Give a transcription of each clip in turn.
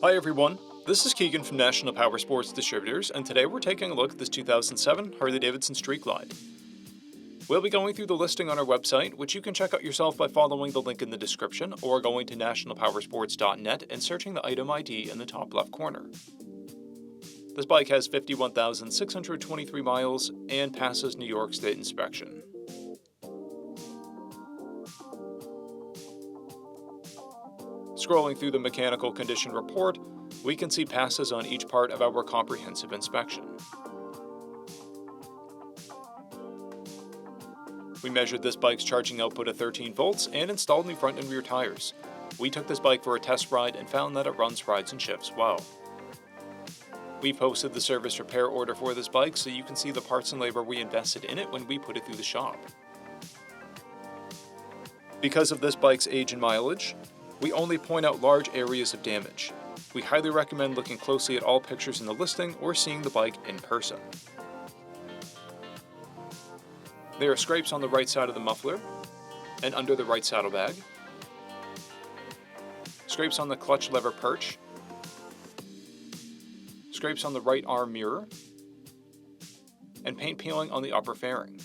Hi everyone, this is Keegan from National Powersports Distributors, and today we're taking a look at this 2007 Harley-Davidson Street Glide. We'll be going through the listing on our website, which you can check out yourself by following the link in the description or going to nationalpowersports.net and searching the item ID in the top left corner. This bike has 51,623 miles and passes New York State inspection. Scrolling through the mechanical condition report, we can see passes on each part of our comprehensive inspection. We measured this bike's charging output at 13 volts and installed new front and rear tires. We took this bike for a test ride and found that it runs, rides, and shifts well. We posted the service repair order for this bike so you can see the parts and labor we invested in it when we put it through the shop. Because of this bike's age and mileage, we only point out large areas of damage. We highly recommend looking closely at all pictures in the listing or seeing the bike in person. There are scrapes on the right side of the muffler and under the right saddlebag, scrapes on the clutch lever perch, scrapes on the right arm mirror, and paint peeling on the upper fairing.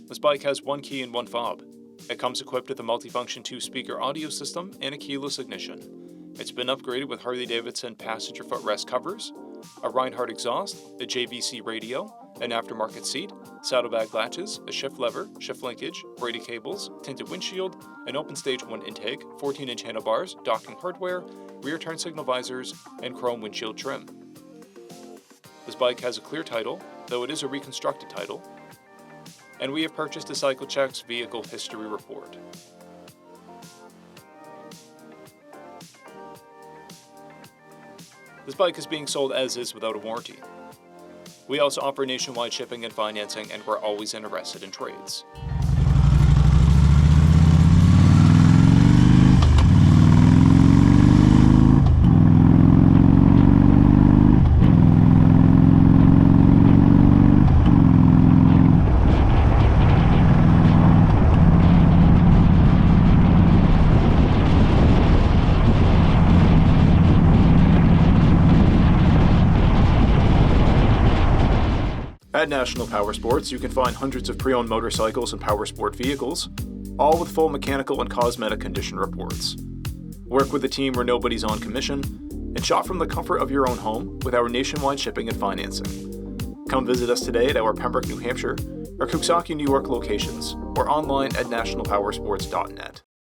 This bike has one key and one fob. It comes equipped with a multifunction 2-speaker audio system and a keyless ignition. It's been upgraded with Harley-Davidson passenger footrest covers, a Reinhardt exhaust, a JVC radio, an aftermarket seat, saddlebag latches, a shift lever, shift linkage, Brady cables, tinted windshield, an open stage 1 intake, 14-inch handlebars, docking hardware, rear turn signal visors, and chrome windshield trim. This bike has a clear title, though it is a reconstructed title, and we have purchased a CycleCheck's vehicle history report. This bike is being sold as is without a warranty. We also offer nationwide shipping and financing, and we're always interested in trades. At National Powersports, you can find hundreds of pre-owned motorcycles and powersport vehicles, all with full mechanical and cosmetic condition reports. Work with a team where nobody's on commission, and shop from the comfort of your own home with our nationwide shipping and financing. Come visit us today at our Pembroke, New Hampshire, or Coxsackie, New York locations, or online at nationalpowersports.net.